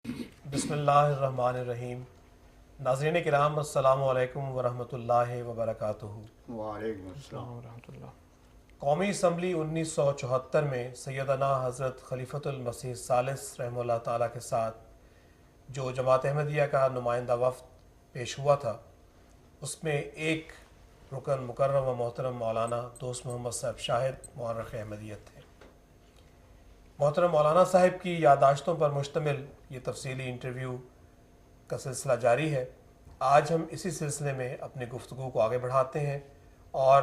بسم اللہ الرحمن الرحیم۔ ناظرین کرام، السلام علیکم ورحمۃ اللہ وبرکاتہ۔ وعلیکم السلام السلام۔ ورحمۃ اللہ۔ قومی اسمبلی 1974 میں سیدنا حضرت خلیفۃ المسیح الثالث رحمہ اللہ تعالیٰ کے ساتھ جو جماعت احمدیہ کا نمائندہ وفد پیش ہوا تھا، اس میں ایک رکن مکرم و محترم مولانا دوست محمد صاحب شاہد مورخ احمدیت تھے۔ محترم مولانا صاحب کی یادداشتوں پر مشتمل یہ تفصیلی انٹرویو کا سلسلہ جاری ہے۔ آج ہم اسی سلسلے میں اپنی گفتگو کو آگے بڑھاتے ہیں اور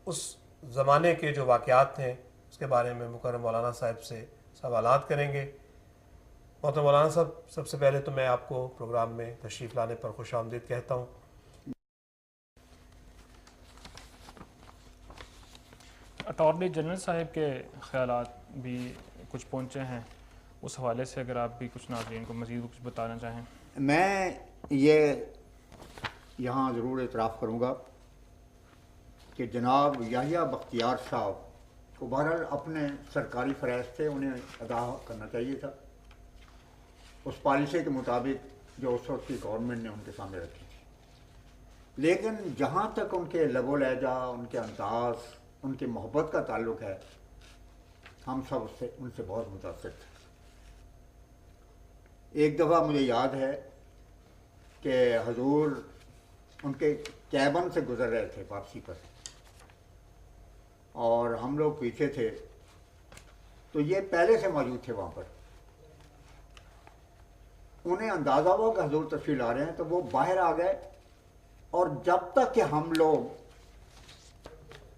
اس زمانے کے جو واقعات ہیں اس کے بارے میں مکرم مولانا صاحب سے سوالات کریں گے۔ محترم مولانا صاحب، سب سے پہلے تو میں آپ کو پروگرام میں تشریف لانے پر خوش آمدید کہتا ہوں۔ اٹارنی جنرل صاحب کے خیالات بھی کچھ پہنچے ہیں، اس حوالے سے اگر آپ بھی کچھ ناظرین کو مزید کچھ بتانا چاہیں۔ میں یہ یہاں ضرور اعتراف کروں گا کہ جناب یحییٰ بختیار صاحب کو بہرحال اپنے سرکاری فرائض تھے، انہیں ادا کرنا چاہیے تھا اس پالیسی کے مطابق جو اس وقت کی گورنمنٹ نے ان کے سامنے رکھی تھی، لیکن جہاں تک ان کے لب و لہجہ، ان کے انداز، ان کی محبت کا تعلق ہے، ہم سب ان سے بہت متاثر تھے۔ ایک دفعہ مجھے یاد ہے کہ حضور ان کے کیبن سے گزر رہے تھے واپسی پر، اور ہم لوگ پیچھے تھے، تو یہ پہلے سے موجود تھے وہاں پر۔ انہیں اندازہ ہوا کہ حضور تشریف لا رہے ہیں، تو وہ باہر آ گئے، اور جب تک کہ ہم لوگ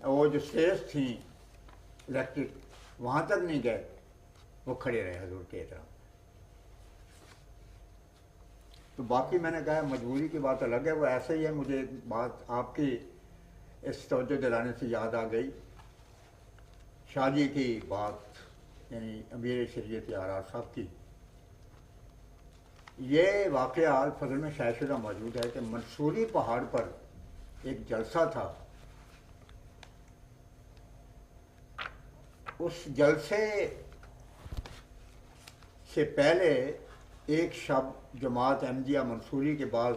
وہ جو اسٹیج تھیں الیکٹرک وہاں تک نہیں گئے، وہ کھڑے رہے حضور کے احترام۔ تو باقی میں نے کہا مجبوری کی بات الگ ہے، وہ ایسے ہی ہے۔ مجھے بات آپ کی اس توجہ دلانے سے یاد آ گئی، شاہ جی کی بات، یعنی امیر شریعت آرار صاحب کی۔ یہ واقعہ الفضل میں شائع شدہ موجود ہے کہ منصوری پہاڑ پر ایک جلسہ تھا، اس جلسے سے پہلے ایک شب جماعت احمدیہ منصوری کے بعض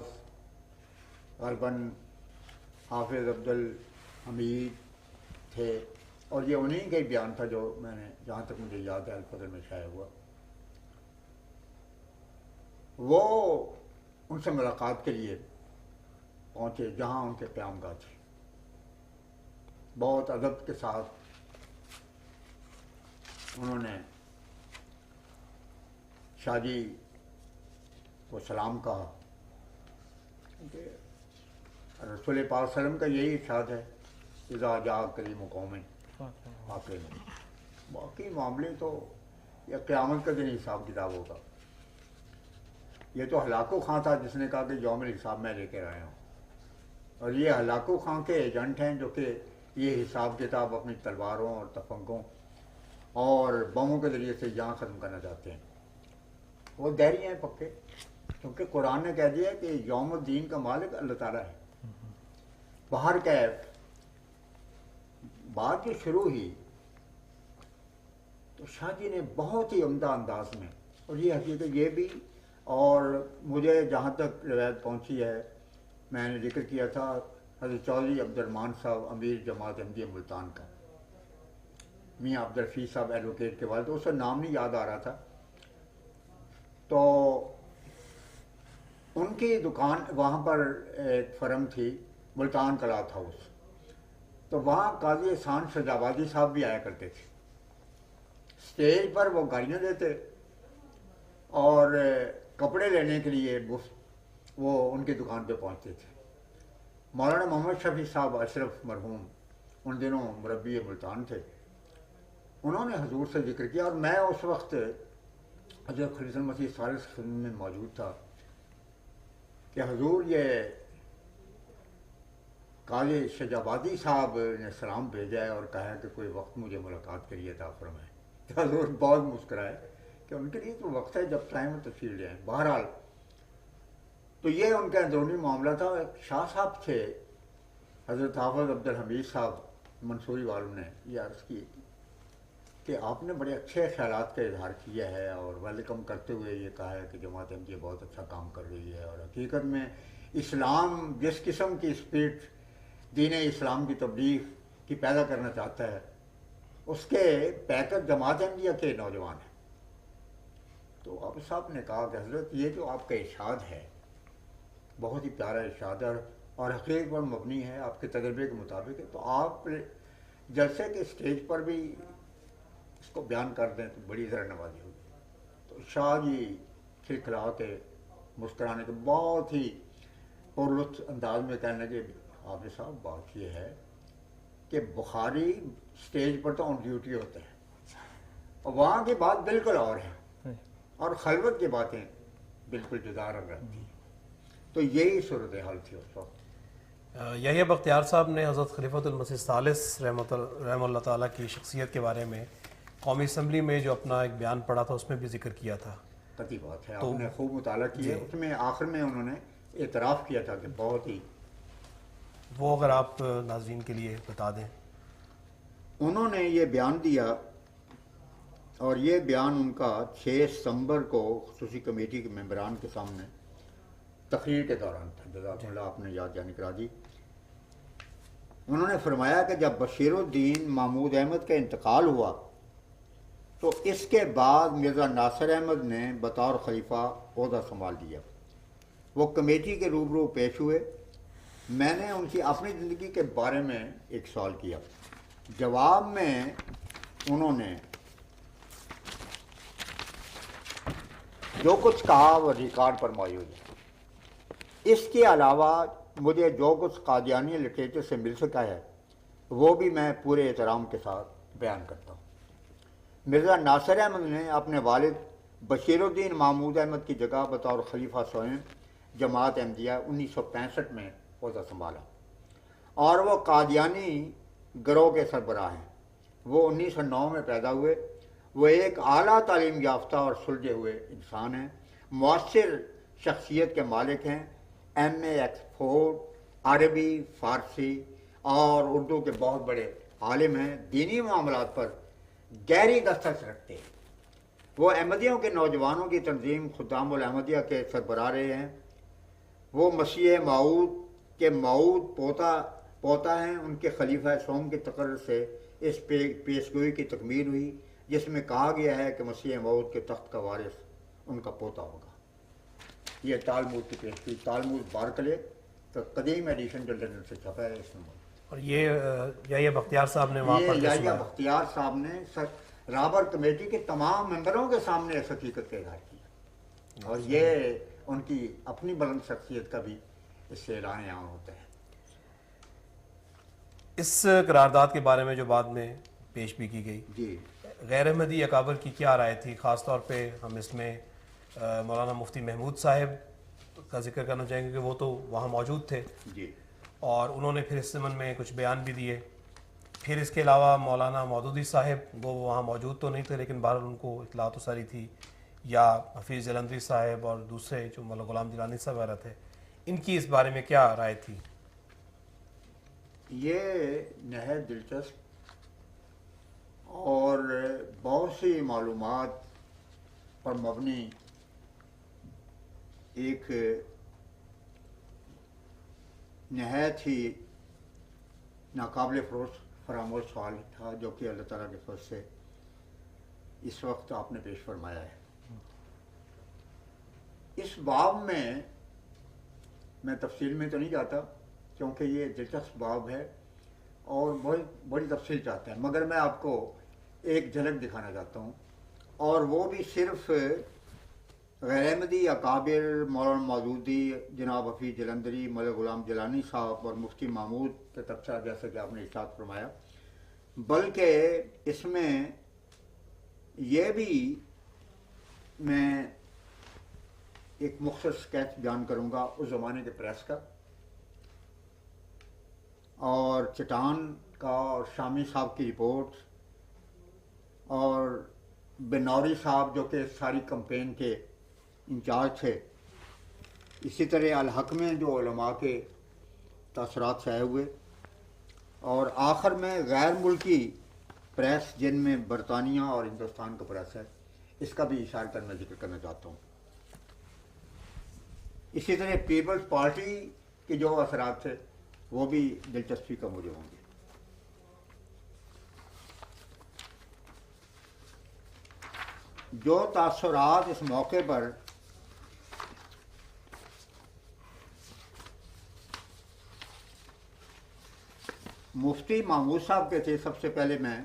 غالباً حافظ عبد الحمید تھے، اور یہ انہیں کا ہی بیان تھا جو میں نے جہاں تک مجھے یاد ہے الفضل میں شائع ہوا۔ وہ ان سے ملاقات کے لیے پہنچے جہاں ان کے قیامگاہ تھے، بہت ادب کے ساتھ انہوں نے شاہ جی کو سلام کہا، کہ رسول پاک صلی اللہ علیہ وسلم کا یہی ارشاد ہے، اذا جاء کریم قوم واقعی میں۔ باقی معاملے تو یہ قیامت کا دن حساب کتاب ہوگا۔ یہ تو ہلاکو خاں تھا جس نے کہا کہ یوم الحساب میں لے کر آیا ہوں، اور یہ ہلاکو خاں کے ایجنٹ ہیں جو کہ یہ حساب کتاب اپنی تلواروں اور تفنگوں اور بموں کے ذریعے سے یہاں ختم کرنا چاہتے ہیں۔ وہ دہری ہیں پکے، کیونکہ قرآن نے کہہ دیا کہ یوم الدین کا مالک اللہ تعالیٰ ہے۔ باہر کیف بات جو شروع ہوئی تو شاہ جی نے بہت ہی عمدہ انداز میں، اور یہ حقیقت یہ بھی، اور مجھے جہاں تک روایت پہنچی ہے، میں نے ذکر کیا تھا حضرت چودھری عبد الرحمن صاحب امیر جماعت احمدیہ ملتان کا، میاں عبد الرفیع صاحب ایڈوکیٹ کے والد، اس کا نام نہیں یاد آ رہا تھا، تو ان کی دکان وہاں پر ایک فرم تھی ملتان کلاتھ ہاؤس، تو وہاں قاضی احسان شجابادی صاحب بھی آیا کرتے تھے۔ اسٹیج پر وہ گاڑیاں دیتے اور کپڑے لینے کے لیے وہ ان کی دکان پہ پہنچتے تھے۔ مولانا محمد شفیع صاحب اشرف مرحوم ان دنوں مربی ملتان تھے، انہوں نے حضور سے ذکر کیا، اور میں اس وقت حضرت خلیفۃ المسیح الثالث کی خدمت میں موجود تھا کہ حضور یہ قاضی شجابادی صاحب نے سلام بھیجا ہے اور کہا ہے کہ کوئی وقت مجھے ملاقات کے لیے عطا فرمائے۔ تو حضور بہت مسکرائے کہ ان کے لیے تو وقت ہے، جب چاہیں وہ تشریف لے آئیں۔ بہرحال تو یہ ان کا اندرونی معاملہ تھا۔ ایک شاہ صاحب تھے حضرت حافظ عبد الحمید صاحب منصوری والوں نے یہ عرض کی کہ آپ نے بڑے اچھے خیالات کا اظہار کیا ہے اور ویلکم کرتے ہوئے یہ کہا ہے کہ جماعت احمدیہ بہت اچھا کام کر رہی ہے، اور حقیقت میں اسلام جس قسم کی اسپرٹ دین اسلام کی تبلیغ کی پیدا کرنا چاہتا ہے اس کے پیکر جماعت احمدیہ کے نوجوان ہیں۔ تو اب صاحب نے کہا کہ حضرت یہ جو آپ کا ارشاد ہے بہت ہی پیارا ارشاد ہے اور حقیقت پر مبنی ہے، آپ کے تجربے کے مطابق ہے، تو آپ جلسے کے اسٹیج پر بھی اس کو بیان کر دیں تو بڑی ذرا نوازی ہوگی۔ تو شاہ جی کھلکھلا کے مسکرانے کے بہت ہی پرلطف انداز میں کہنے لگے حافظ صاحب بات یہ ہے کہ بخاری اسٹیج پر تو آن ڈیوٹی ہوتے ہیں اور وہاں کی بات بالکل اور ہے اور خلوت کی باتیں بالکل جدا رنگ رکھتی ہیں۔ تو یہی صورتحال تھی اس وقت۔ یحییٰ بختیار صاحب نے حضرت خلیفۃ المسیح الثالث رحمہ اللہ تعالیٰ کی شخصیت کے بارے میں قومی اسمبلی میں جو اپنا ایک بیان پڑھا تھا اس میں بھی ذکر کیا تھا۔ قطعی بات ہے، آپ نے خوب مطالعہ کیا، اس میں آخر میں انہوں نے اعتراف کیا تھا کہ بہت ہی، وہ اگر آپ ناظرین کے لیے بتا دیں۔ انہوں نے یہ بیان دیا اور یہ بیان ان کا 6 ستمبر کو خصوصی کمیٹی کے ممبران کے سامنے تقریر کے دوران تھا۔ جزاک اللہ، آپ نے یاد دہانی کرا دی۔ انہوں نے فرمایا کہ جب بشیر الدین محمود احمد کا انتقال ہوا تو اس کے بعد مرزا ناصر احمد نے بطور خلیفہ عہدہ سنبھال لیا۔ وہ کمیٹی کے روبرو پیش ہوئے۔ میں نے ان کی اپنی زندگی کے بارے میں ایک سوال کیا، جواب میں انہوں نے جو کچھ کہا وہ ریکارڈ پر موجود ہے۔ اس کے علاوہ مجھے جو کچھ قادیانی لٹریچر سے مل سکا ہے وہ بھی میں پورے احترام کے ساتھ بیان کرتا ہوں۔ مرزا ناصر احمد نے اپنے والد بشیر الدین محمود احمد کی جگہ بطور خلیفہ سوئم جماعت احمدیہ 1965 میں عہدہ سنبھالا اور وہ قادیانی گروہ کے سربراہ ہیں۔ وہ 1909 میں پیدا ہوئے۔ وہ ایک اعلیٰ تعلیم یافتہ اور سلجھے ہوئے انسان ہیں، مؤثر شخصیت کے مالک ہیں، ایم اے ایکسفورڈ، عربی، فارسی اور اردو کے بہت بڑے عالم ہیں، دینی معاملات پر گہری دسترس رکھتے ہیں۔ وہ احمدیوں کے نوجوانوں کی تنظیم خدام الاحمدیہ کے سربراہ رہے ہیں۔ وہ مسیح موعود کے موعود پوتا ہیں۔ ان کے خلیفہ سوم کے تقرر سے اس پیشگوئی کی تکمیل ہوئی جس میں کہا گیا ہے کہ مسیح موعود کے تخت کا وارث ان کا پوتا ہوگا۔ یہ تالمود کی پیشگوئی، تالمود بارکلے کا قدیم ایڈیشن جو لندن سے چھپا ہے اس میں۔ اور یہ یحییٰ بختیار صاحب نے وہاں پر یحییٰ بختیار صاحب نے رابر کمیٹی کے تمام ممبروں کے سامنے اس حقیقت کا اظہار کیا اور یہ ان کی اپنی بلند شخصیت کا بھی اس سے اعلان عام ہوتا ہے۔ اس قرارداد کے بارے میں جو بعد میں پیش بھی کی گئی، جی، غیر احمدی اکابر کی کیا رائے تھی؟ خاص طور پہ ہم اس میں مولانا مفتی محمود صاحب کا ذکر کرنا چاہیں گے کہ وہ تو وہاں موجود تھے جی، اور انہوں نے پھر اس ضمن میں کچھ بیان بھی دیے۔ پھر اس کے علاوہ مولانا مودودی صاحب وہ وہاں موجود تو نہیں تھے لیکن بہرحال ان کو اطلاع تو ساری تھی، یا حفیظ جلندری صاحب اور دوسرے جو مولانا غلام جیلانی صاحب وغیرہ تھے، ان کی اس بارے میں کیا رائے تھی؟ یہ نہایت دلچسپ اور بہت سی معلومات پر مبنی ایک نہایت ہی ناقابل فراموش سوال تھا جو کہ اللہ تعالیٰ کے فضل سے اس وقت آپ نے پیش فرمایا ہے۔ اس باب میں تفصیل میں تو نہیں جاتا کیونکہ یہ دلچسپ باب ہے اور بہت بڑی تفصیل چاہتا ہے، مگر میں آپ کو ایک جھلک دکھانا چاہتا ہوں، اور وہ بھی صرف غیر احمدی اکابر مولانا مودودی، جناب حفیظ جلندری، مولانا غلام جیلانی صاحب اور مفتی محمود کے تبصرہ جیسا کہ آپ نے ارشاد فرمایا، بلکہ اس میں یہ بھی میں ایک مختصر اسکیچ بیان کروں گا اس زمانے کے پریس کا اور چٹان کا اور شامی صاحب کی رپورٹ اور بنوری صاحب جو کہ ساری کمپین کے انچارج تھے، اسی طرح الحق میں جو علماء کے تاثرات شائع ہوئے، اور آخر میں غیر ملکی پریس جن میں برطانیہ اور ہندوستان کا پریس ہے، اس کا بھی اشارتاً میں ذکر کرنا چاہتا ہوں۔ اسی طرح پیپلز پارٹی کے جو اثرات تھے وہ بھی دلچسپی کا موضوع ہوں گے۔ جو تاثرات اس موقع پر مفتی محمود صاحب کے تھے، سب سے پہلے میں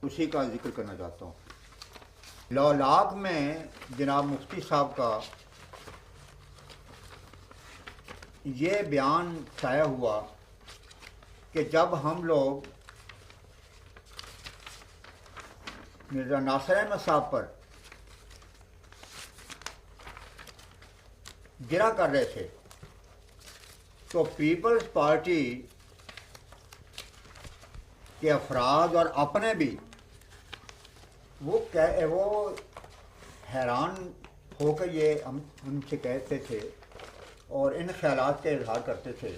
اسی کا ذکر کرنا چاہتا ہوں۔ لولاک میں جناب مفتی صاحب کا یہ بیان شائع ہوا کہ جب ہم لوگ مرزا ناصر احمد صاحب پر گرا کر رہے تھے تو پیپلز پارٹی کے افراد اور اپنے بھی وہ حیران ہو کر یہ ہم سے کہتے تھے اور ان خیالات کا اظہار کرتے تھے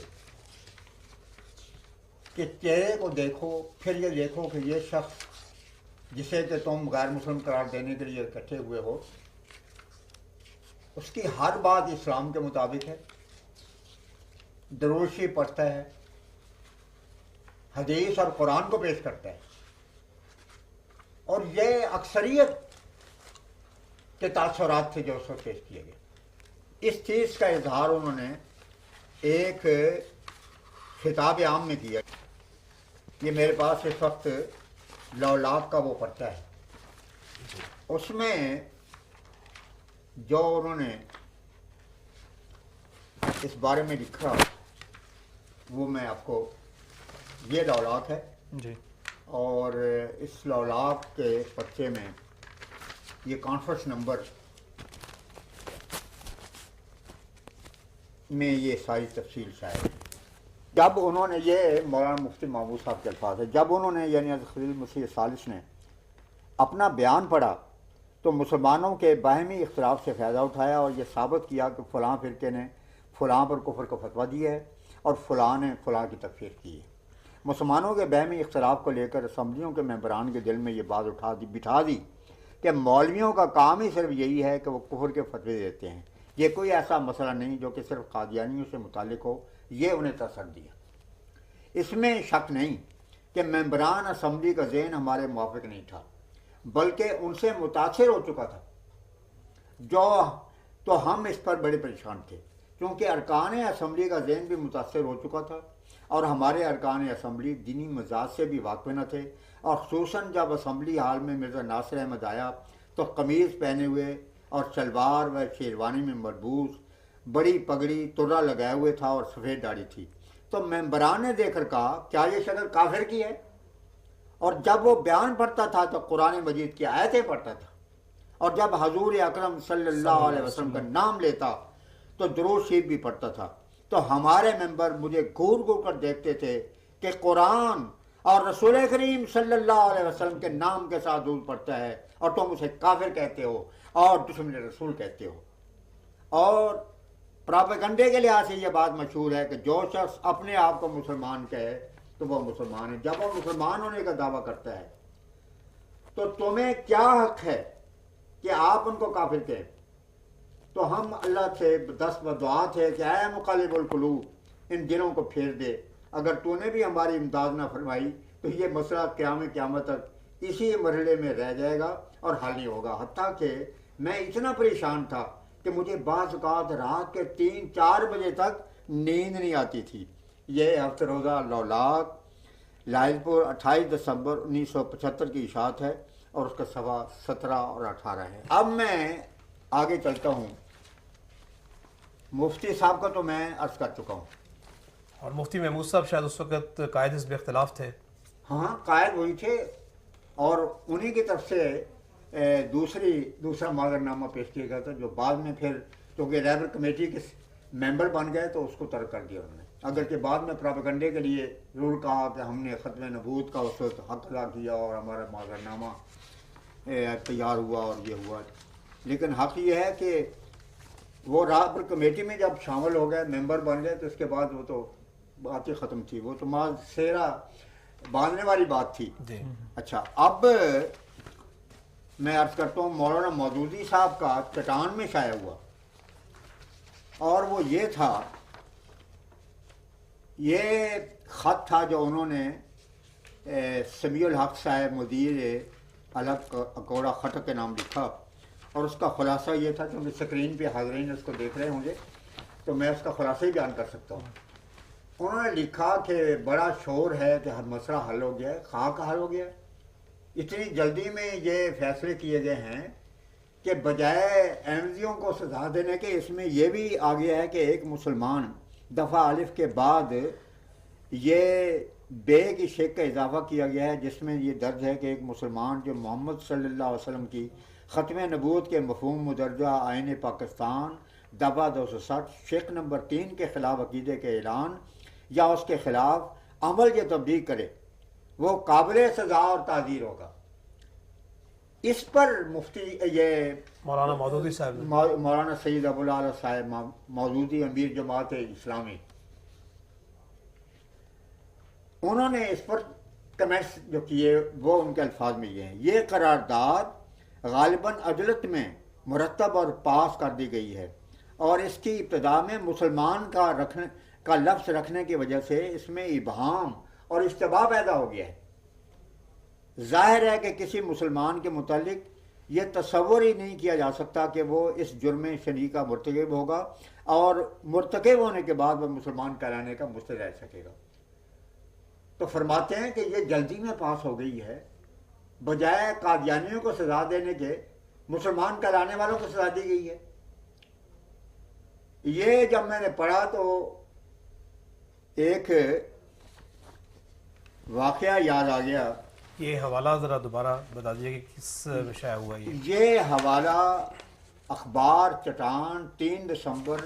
کہ چہرے کو دیکھو، پھر یہ دیکھو کہ یہ شخص جسے کہ تم غیر مسلم قرار دینے کے لیے اکٹھے ہوئے ہو، اس کی ہر بات اسلام کے مطابق ہے، درود شریف پڑھتا ہے، حدیث اور قرآن کو پیش کرتا ہے، اور یہ اکثریت کے تاثرات تھے جو اس وقت پیش کیے گئے۔ اس چیز کا اظہار انہوں نے ایک خطاب عام میں کیا۔ یہ میرے پاس اس وقت لولاک کا وہ پرچہ ہے، اس میں جو انہوں نے اس بارے میں لکھا وہ میں آپ کو، یہ لولاک ہے جی، اور اس لولاک کے پرچے میں یہ کانفرنس نمبر میں یہ ساری تفصیل شائع ہے۔ جب انہوں نے، یہ مولانا مفتی محمود صاحب کے الفاظ ہے، جب انہوں نے یعنی حضرت خلیل مسیح ثالث نے اپنا بیان پڑھا تو مسلمانوں کے باہمی اختلاف سے فائدہ اٹھایا اور یہ ثابت کیا کہ فلاں فرقے نے فلاں پر کفر کا فتویٰ دیا ہے اور فلاں نے فلاں کی تکفیر کی ہے۔ مسلمانوں کے باہمی اختلاف کو لے کر اسمبلیوں کے ممبران کے دل میں یہ بات بٹھا دی کہ مولویوں کا کام ہی صرف یہی ہے کہ وہ کفر کے فتوے دیتے ہیں، یہ کوئی ایسا مسئلہ نہیں جو کہ صرف قادیانیوں سے متعلق ہو، یہ انہیں تسر دیا۔ اس میں شک نہیں کہ ممبران اسمبلی کا ذہن ہمارے موافق نہیں تھا، بلکہ ان سے متاثر ہو چکا تھا، تو ہم اس پر بڑے پریشان تھے کیونکہ ارکان اسمبلی کا ذہن بھی متاثر ہو چکا تھا اور ہمارے ارکان اسمبلی دینی مزاج سے بھی واقف نہ تھے، اور خصوصاً جب اسمبلی ہال میں مرزا ناصر احمد آیا تو قمیض پہنے ہوئے اور شلوار و شیروانی میں ملبوس، بڑی پگڑی ترا لگائے ہوئے تھا اور سفید داڑھی تھی، تو ممبران نے دیکھ کر کہا کیا یہ شکل کافر کی ہے؟ اور جب وہ بیان پڑھتا تھا تو قرآن مجید کی آیتیں پڑھتا تھا، اور جب حضور اکرم صلی اللہ علیہ وسلم کا نام لیتا تو درود شریف بھی پڑھتا تھا، تو ہمارے ممبر مجھے گھور گھور کر دیکھتے تھے کہ قرآن اور رسول کریم صلی اللہ علیہ وسلم کے نام کے ساتھ درود پڑھتا ہے اور تم اسے کافر کہتے ہو اور دشمن رسول کہتے ہو۔ اور پراپیگنڈے کے لحاظ سے یہ بات مشہور ہے کہ جو شخص اپنے آپ کو مسلمان کہے تو وہ مسلمان ہے، جب وہ مسلمان ہونے کا دعویٰ کرتا ہے تو تمہیں کیا حق ہے کہ آپ ان کو کافر کہیں؟ تو ہم اللہ سے دست بدعا تھے کہ اے مقلب القلوب ان دلوں کو پھیر دے، اگر تو نے بھی ہماری امداد نہ فرمائی تو یہ مسئلہ قیامت تک اسی مرحلے میں رہ جائے گا اور حل نہیں ہوگا۔ حتیٰ کہ میں اتنا پریشان تھا کہ مجھے بعض اوقات رات کے 3-4 بجے تک نیند نہیں آتی تھی۔ یہ ہفتہ روزہ لولاک لاہل پور 28 دسمبر 1975 کی اشاعت ہے اور اس کا صفحہ 17 اور 18 ہے۔ اب میں آگے چلتا ہوں۔ مفتی صاحب کا تو میں عرض کر چکا ہوں، اور مفتی محمود صاحب شاید اس وقت قائد حزب اختلاف تھے۔ ہاں قائد وہی تھے، اور انہی کی طرف سے دوسرا معذر نامہ پیش کیا گیا تھا جو بعد میں پھر چونکہ رہبر کمیٹی کے ممبر بن گئے تو اس کو ترک کر دیا انہوں نے، اگر کہ بعد میں پراپیگنڈے کے لیے ضرور کہا کہ ہم نے ختم نبوت کا اس وقت حق ادا کیا اور ہمارا معذر نامہ تیار ہوا اور یہ ہوا، لیکن حق یہ ہے کہ وہ رہبر کمیٹی میں جب شامل ہو گئے، ممبر بن گئے، تو اس کے بعد وہ تو بات ہی ختم تھی، وہ تو باندھنے والی بات تھی. جی اچھا اب میں عرض کرتا ہوں مولانا مودودی صاحب کا چٹان میں شائع ہوا اور وہ یہ تھا، یہ خط تھا جو انہوں نے سمیع الحق صاحب مدیر الحق اکوڑا خط کے نام لکھا، اور اس کا خلاصہ یہ تھا، کیونکہ اسکرین پہ حاضرین اس کو دیکھ رہے ہوں گے تو میں اس کا خلاصہ ہی بیان کر سکتا ہوں. انہوں نے لکھا کہ بڑا شور ہے کہ ہر مسئلہ حل ہو گیا ہے. خواہ کا حل ہو گیا ہے. اتنی جلدی میں یہ فیصلے کیے گئے ہیں کہ بجائے احمدیوں کو سزا دینے کے اس میں یہ بھی آ گیا ہے کہ ایک مسلمان دفعہ الف کے بعد یہ بے کی شک کا اضافہ کیا گیا ہے، جس میں یہ درج ہے کہ ایک مسلمان جو محمد صلی اللہ علیہ وسلم کی ختم نبوت کے مفہوم مدرجہ آئین پاکستان دفعہ 260 شق نمبر 3 کے خلاف عقیدے کے اعلان یا اس کے خلاف عمل یا تبلیغ کرے وہ قابل سزا اور تعزیر ہوگا. اس پر مفتی یہ مولانا مودودی صاحب نے مولانا سید ابوالعلا صاحب مودودی امیر جماعت اسلامی، انہوں نے اس پر کمنٹس جو کیے وہ ان کے الفاظ میں یہ ہیں: یہ قرارداد غالباً عدالت میں مرتب اور پاس کر دی گئی ہے، اور اس کی ابتدا میں مسلمان کا لفظ رکھنے کی وجہ سے اس میں ابہام اور اشتباہ پیدا ہو گیا ہے. ظاہر ہے کہ کسی مسلمان کے متعلق یہ تصور ہی نہیں کیا جا سکتا کہ وہ اس جرم شنیع کا مرتکب ہوگا اور مرتکب ہونے کے بعد وہ مسلمان کہلانے کا مستحق رہ سکے گا. تو فرماتے ہیں کہ یہ جلدی میں پاس ہو گئی ہے، بجائے قادیانیوں کو سزا دینے کے مسلمان کہلانے والوں کو سزا دی گئی ہے. یہ جب میں نے پڑھا تو ایک واقعہ یاد آ گیا. یہ حوالہ ذرا دوبارہ بتا دیجیے کہ کس میں شائع ہوا یہ حوالہ اخبار چٹان 3 دسمبر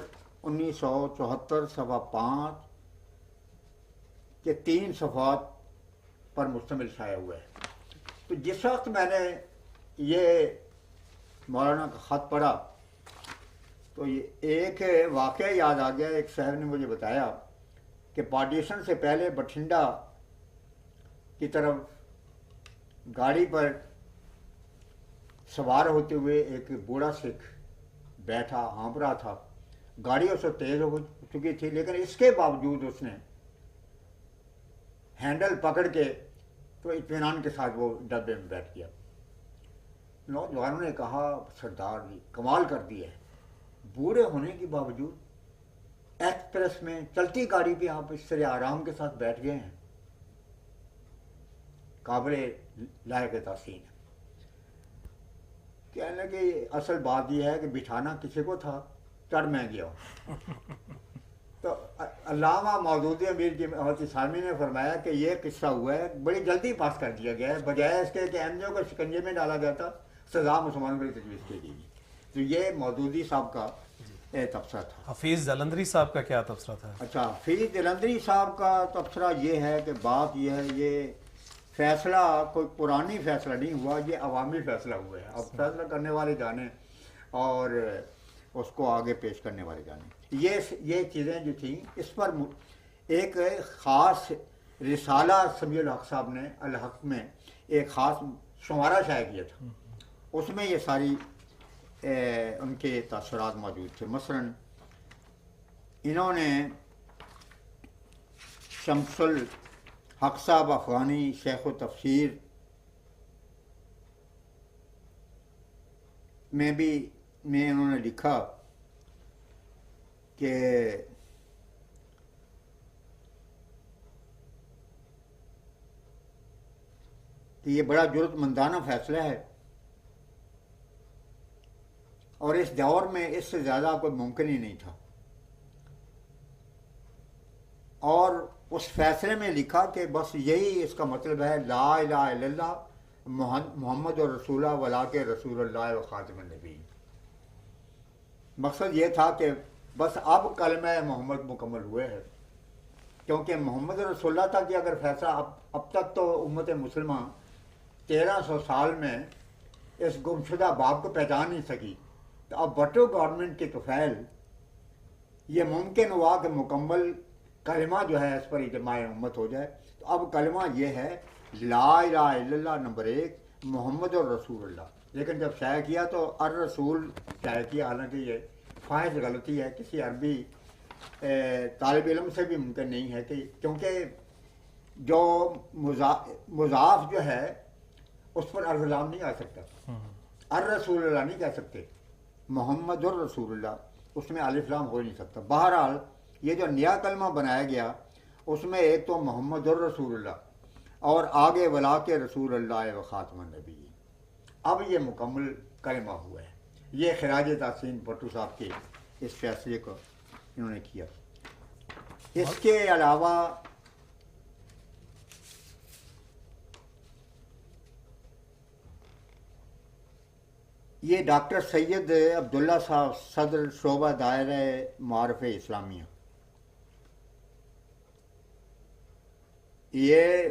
1974 صفحہ 5 کے 3 صفحات پر مشتمل شائع ہوا ہے. تو جس وقت میں نے یہ مولانا کا خط پڑھا تو یہ ایک واقعہ یاد آ گیا. ایک صاحب نے مجھے بتایا کہ پارٹیشن سے پہلے بٹھنڈا کی طرف گاڑی پر سوار ہوتے ہوئے ایک بوڑھا سکھ بیٹھا ہانپ رہا تھا. گاڑی اس وقت تیز ہو چکی تھی، لیکن اس کے باوجود اس نے ہینڈل پکڑ کے تو اطمینان کے ساتھ وہ ڈبے میں بیٹھ گیا. نوجوانوں نے کہا سردار جی کمال کر دیا ہے، بوڑھے ہونے کے باوجود ایکسپریس میں چلتی گاڑی پہ آپ اس طرح آرام کے ساتھ بیٹھ گئے ہیں، قابل لائق تحسین ہے. کہنے لگے اصل بات یہ ہے کہ بٹھانا کسی کو تھا، چڑھ میں گیا ہوں. تو علامہ مودودی امیر جماعت اسلامی نے فرمایا کہ یہ قصہ ہوا ہے، بڑی جلدی پاس کر دیا گیا ہے، بجائے اس کے کہ احمدیوں کو شکنجے میں ڈالا گیا تھا، سزا مسلمانوں کی تجویز کی گئی. تو یہ مودودی صاحب کا تبصرہ تھا. حفیظ جلندری صاحب کا کیا تبصرہ تھا؟ اچھا، حفیظ جلندری صاحب کا تبصرہ یہ ہے کہ بات یہ ہے، یہ فیصلہ کوئی پرانی فیصلہ نہیں ہوا، یہ عوامی فیصلہ ہوا ہے. اب فیصلہ کرنے والے جانے اور اس کو آگے پیش کرنے والے جانے. یہ چیزیں جو تھیں اس پر ایک خاص رسالہ سمیع الحق صاحب نے الحق میں ایک خاص شمارہ شائع کیا تھا، اس میں یہ ساری ان کے تاثرات موجود تھے. مثلا انہوں نے شمس الحق صاحب افغانی شیخ و تفسیر میں انہوں نے لکھا کہ یہ بڑا جرأت مندانہ فیصلہ ہے اور اس دور میں اس سے زیادہ کوئی ممکن ہی نہیں تھا. اور اس فیصلے میں لکھا کہ بس یہی اس کا مطلب ہے لا الہ الا اللہ محمد رسول اللہ ولا کے رسول اللہ و خاتم النبی. مقصد یہ تھا کہ بس اب کلمہ محمد مکمل ہوئے ہے، کیونکہ محمد رسول اللہ تک کہ اگر فیصلہ اب تک تو امت مسلمہ 1300 سال میں اس گمشدہ باب کو پہچان نہیں سکی. تو اب بٹو گورنمنٹ کے طفیل یہ ممکن ہوا کہ مکمل کلمہ جو ہے اس پر اجماع امت ہو جائے. تو اب کلمہ یہ ہے لا الہ الا اللہ نمبر 1، محمد الرسول اللہ. لیکن جب شائع کیا تو الرسول شائع کیا، حالانکہ یہ فاحش غلطی ہے. کسی عربی طالب علم سے بھی ممکن نہیں ہے کہ، کیونکہ جو مضاف جو ہے اس پر الف نہیں آ سکتا. الرسول اللہ نہیں کہہ سکتے، محمد الرسول اللہ، اس میں الف لام ہو نہیں سکتا. بہرحال یہ جو نیا کلمہ بنایا گیا اس میں ایک تو محمد الرسول اللہ اور آگے ولا کے رسول اللہ و خاتم النبی. اب یہ مکمل کلمہ ہوا ہے. یہ خراج تحسین بھٹو صاحب کے اس فیصلے کو انہوں نے کیا. اس کے علاوہ یہ ڈاکٹر سید عبداللہ صاحب صدر شعبہ دائرہ معارف اسلامیہ، یہ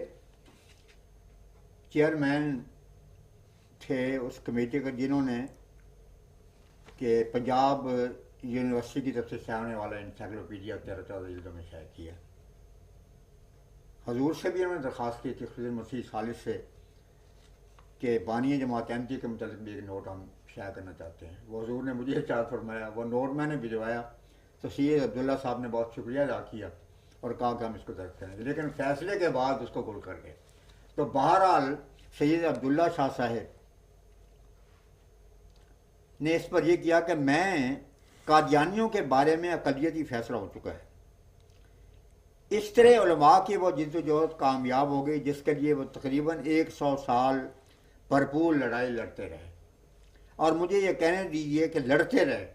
چیئرمین تھے اس کمیٹی کا جنہوں نے کہ پنجاب یونیورسٹی کی طرف سے شائع ہونے والا انسائکلوپیڈیا 13 جلدوں میں شائع کیا. حضور سے بھی انہوں نے درخواست کی تھی خضر مسیح ثالث سے کہ بانی جماعت احمدیہ کے متعلق بھی ایک نوٹ ہم شائع کرنا چاہتے ہیں. وہ حضور نے مجھے ارشاد فرمایا، وہ نوٹ میں نے بھجوایا تو سید عبداللہ صاحب نے بہت شکریہ ادا کیا اور کہا کہ ہم اس کو درج کریں گے، لیکن فیصلے کے بعد اس کو گل کر گئے. تو بہرحال سید عبداللہ شاہ صاحب نے اس پر یہ کیا کہ میں قادیانیوں کے بارے میں اقلیتی فیصلہ ہو چکا ہے. اس طرح علماء کی وہ جدوجہد کامیاب ہو گئی جس کے لیے وہ تقریباً 100 سال بھرپور لڑائی لڑتے رہے. اور مجھے یہ کہنے دیجیے کہ لڑتے رہے.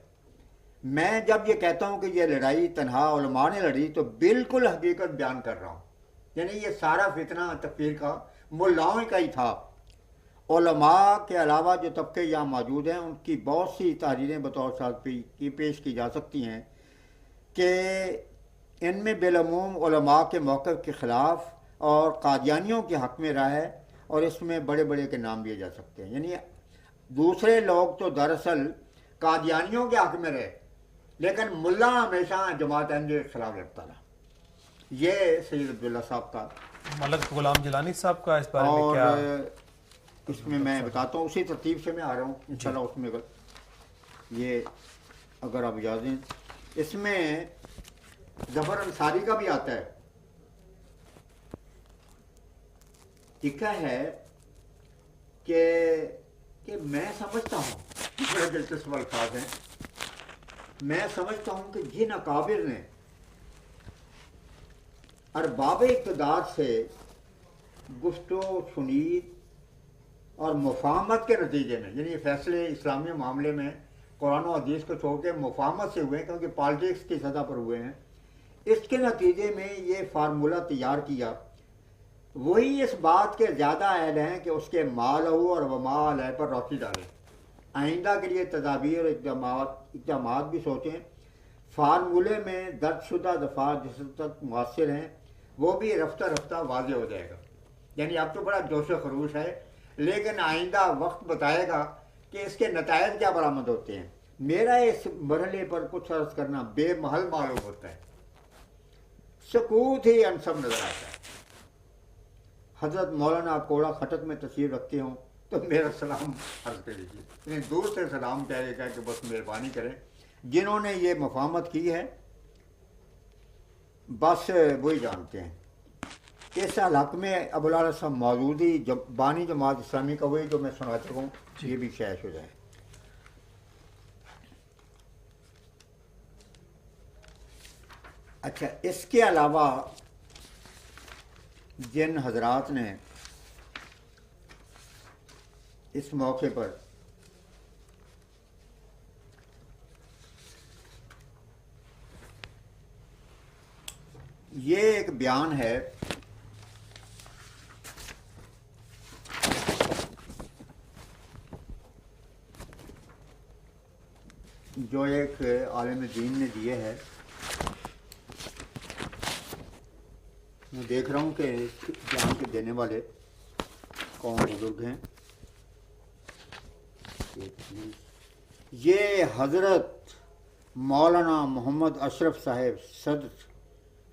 میں جب یہ کہتا ہوں کہ یہ لڑائی تنہا علماء نے لڑی تو بالکل حقیقت بیان کر رہا ہوں. یعنی یہ سارا فتنہ تکفیر کا ملاؤں کا ہی تھا. علماء کے علاوہ جو طبقے یہاں موجود ہیں ان کی بہت سی تحریریں بطور ساتھ پیش کی جا سکتی ہیں کہ ان میں بالعموم علماء کے موقف کے خلاف اور قادیانیوں کے حق میں رہا ہے، اور اس میں بڑے بڑے کے نام لیے جا سکتے ہیں. یعنی دوسرے لوگ تو دراصل قادیانیوں کے حق میں رہے لیکن ملا ہمیشہ جماعت احمدیہ کے خلاف لڑتا رہا. یہ سید عبداللہ صاحب کا. ملک غلام جیلانی صاحب کا اس بارے میں کیا؟ اس میں میں بتاتا ہوں، اسی ترتیب سے میں آ رہا ہوں انشاءاللہ. اس میں یہ اگر آپ اجازت دیں، اس میں ظفر انصاری کا بھی آتا ہے. لکھا ہے کہ میں سمجھتا ہوں، بڑے دلچسپ الفاظ ہیں، میں سمجھتا ہوں کہ جن اکابر نے ارباب اقتدار سے گفتگو شنید اور مفاہمت کے نتیجے میں، یعنی فیصلے اسلامی معاملے میں قرآن و حدیث کو چھوڑ کے مفاہمت سے ہوئے ہیں کیونکہ پالیٹکس کی سطح پر ہوئے ہیں، اس کے نتیجے میں یہ فارمولہ تیار کیا. وہی اس بات کے زیادہ اہل ہیں کہ اس کے مال ہو اور وما علیہ پر روشنی ڈالیں، آئندہ کے لیے تدابیر اور اقدامات بھی سوچیں. فارمولے میں درج شدہ دفعات جس تک مؤثر ہیں وہ بھی رفتہ رفتہ واضح ہو جائے گا. یعنی اب تو بڑا جوش و خروش ہے لیکن آئندہ وقت بتائے گا کہ اس کے نتائج کیا برآمد ہوتے ہیں. میرا اس مرحلے پر کچھ عرض کرنا بے محل معلوم ہوتا ہے، سکوت ہی انسب نظر آتا ہے. حضرت مولانا کوڑا خٹک میں تشریف رکھتے ہوں تو میرا سلام عرض کر لیجیے. یعنی دور سے سلام کہے گا کہ بس مہربانی کریں. جنہوں نے یہ مفاہمت کی ہے بس وہی جانتے ہیں. اس حلق میں ابوالعلا صاحب موجودی بانی جماعت اسلامی کا وہی جو میں سنا چکا ہوں یہ بھی شائع ہو جائے. اچھا، اس کے علاوہ جن حضرات نے اس موقع پر یہ ایک بیان ہے جو ایک عالم دین نے دیے ہے. میں دیکھ رہا ہوں کہ بیان کے دینے والے کون بزرگ ہیں. یہ حضرت مولانا محمد اشرف صاحب صدر